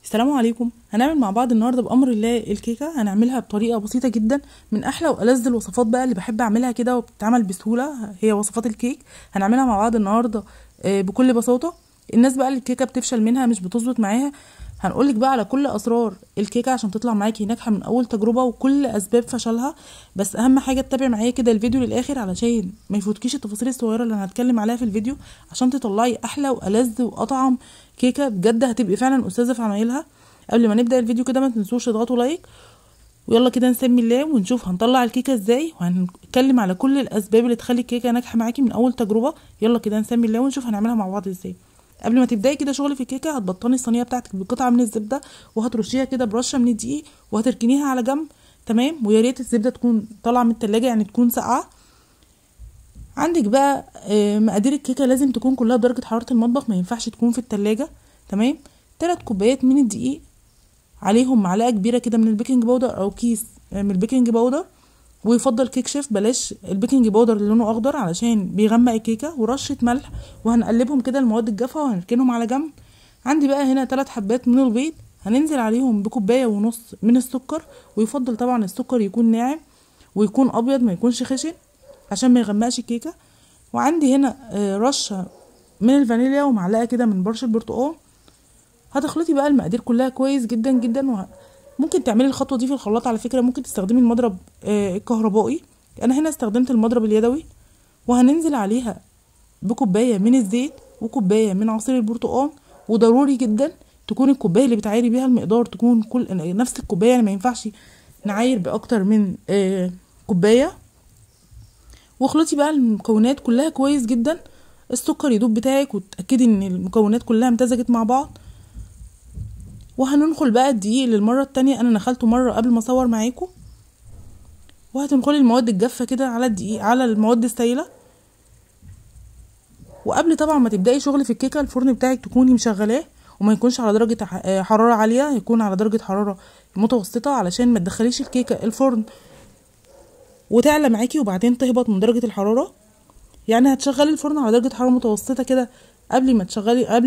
السلام عليكم. هنعمل مع بعض النهارده بامر الله الكيكه. هنعملها بطريقه بسيطه جدا، من احلى والذ الوصفات بقى اللي بحب اعملها كده وبتتعمل بسهوله، هي وصفات الكيك. هنعملها مع بعض النهارده بكل بساطه. الناس بقى اللي الكيكه بتفشل منها مش بتظبط معاها، هنقولك بقى على كل اسرار الكيكه عشان تطلع معاكي ناجحه من اول تجربه وكل اسباب فشلها. بس اهم حاجه تتابعي معايا كده الفيديو للاخر علشان ما يفوتكيش التفاصيل الصغيره اللي انا هتكلم عليها في الفيديو، عشان تطلعي احلى والذ واطعم كيكه. بجد هتبقي فعلا استاذه في عمايلها. قبل ما نبدا الفيديو كده ما تنسوش تضغطوا لايك، ويلا كده نسمي الله ونشوف هنطلع الكيكه ازاي، وهنتكلم على كل الاسباب اللي تخلي الكيكه ناجحه معاكي من اول تجربه. يلا كده نسمي الله ونشوف هنعملها مع بعض ازاي. قبل ما تبداي كده شغل في الكيكه، هتبطني الصينيه بتاعتك بقطعه من الزبده، وهترشيها كده برشه من الدقيق، وهتركنيها على جنب. تمام. ويا ريت الزبده تكون طالعه من التلاجة، يعني تكون ساقعه. عندك بقى مقادير الكيكه لازم تكون كلها درجه حراره المطبخ، ما ينفعش تكون في التلاجة. تمام. 3 كوبايات من الدقيق، عليهم معلقه كبيره كده من البيكنج باودر او كيس من البيكنج باودر، ويفضل كيك شيف، بلاش البيكنج باودر اللي لونه اخضر علشان بيغمق الكيكه، ورشه ملح. وهنقلبهم كده المواد الجافه وهنركنهم على جنب. عندي بقى هنا 3 حبات من البيض، هننزل عليهم بكوبايه ونص من السكر، ويفضل طبعا السكر يكون ناعم ويكون ابيض ما يكونش خشن عشان ما يغمقش الكيكه. وعندي هنا رشه من الفانيليا ومعلقه كده من برش البرتقال. هتخلطي بقى المقادير كلها كويس جدا جدا. ممكن تعملي الخطوه دي في الخلاط على فكره، ممكن تستخدمي المضرب الكهربائي. انا هنا استخدمت المضرب اليدوي. وهننزل عليها بكوبايه من الزيت وكوبايه من عصير البرتقال. وضروري جدا تكون الكوبايه اللي بتعايري بيها المقدار تكون كل نفس الكوبايه، يعني ما ينفعش نعاير باكتر من كوبايه. واخلطي بقى المكونات كلها كويس جدا، السكر يدوب بتاعك، وتاكدي ان المكونات كلها امتزجت مع بعض. وهننخل بقى الدقيق للمره التانية، انا نخلته مره قبل ما اصور معاكم. وهتنخلي المواد الجافه كده على الدقيق على المواد السائله. وقبل طبعا ما تبداي شغل في الكيكه، الفرن بتاعك تكوني مشغلاه وما يكونش على درجه حراره عاليه، يكون على درجه حراره متوسطه علشان ما تدخليش الكيكه الفرن وتعلى معاكي وبعدين تهبط من درجه الحراره. يعني هتشغلي الفرن على درجه حراره متوسطه كده قبل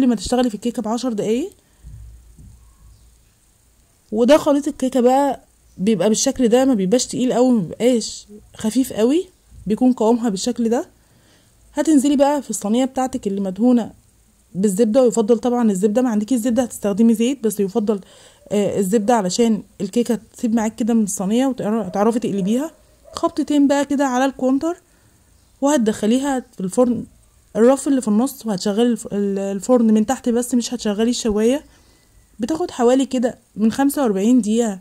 ما تشتغلي في الكيكه ب10 دقايق. وده خليط الكيكه بقى بيبقى بالشكل ده، ما بيبقاش تقيل قوي، ما بيبقاش خفيف قوي، بيكون قوامها بالشكل ده. هتنزلي بقى في الصينيه بتاعتك اللي مدهونه بالزبده، ويفضل طبعا الزبده، ما عندكيش زبده هتستخدمي زيت، بس يفضل الزبده علشان الكيكه تسيب معاك كده من الصينيه وتعرفي تقلبيها. خبطتين بقى كده على الكونتر، وهتدخليها في الفرن الرف اللي في النص، وهتشغلي الفرن من تحت بس، مش هتشغلي الشوايه. بتاخد حوالي كده من 45 دقيقة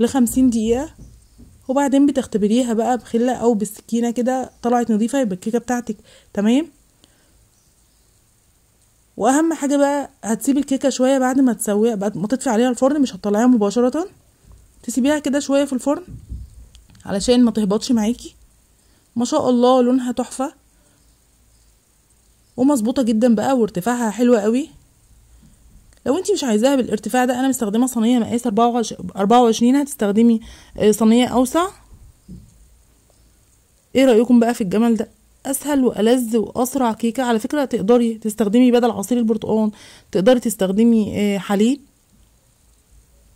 ل50 دقيقة. وبعدين بتختبريها بقى بخلة او بالسكينة كده، طلعت نظيفة يبقى الكيكة بتاعتك تمام. واهم حاجة بقى هتسيبي الكيكة شوية بعد ما تسويها، بعد ما تطفي عليها الفرن، مش هتطلعيها مباشرة، تسيبيها كده شوية في الفرن علشان ما تهبطش معاكي. ما شاء الله لونها تحفة ومظبوطة جدا بقى، وارتفاعها حلوة قوي. لو انتي مش عايزاها بالارتفاع ده، انا مستخدمه صينيه مقاس 24، هتستخدمي صينيه اوسع. ايه رايكم بقى في الجمال ده؟ اسهل والذ واسرع كيكه على فكره. تقدري تستخدمي بدل عصير البرتقال تقدري تستخدمي حليب،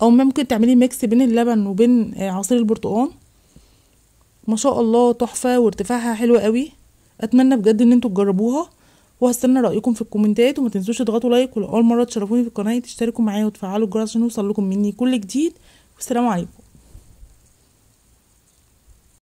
او ممكن تعملي ميكس بين اللبن وبين عصير البرتقال. ما شاء الله تحفه وارتفاعها حلو قوي. اتمنى بجد ان انتوا تجربوها، وهستنى رايكم في الكومنتات. وما تنسوش تضغطوا لايك، ولو اول مره تشرفوني في القناه تشتركوا معايا وتفعلوا الجرس عشان يوصل لكم مني كل جديد. والسلام عليكم.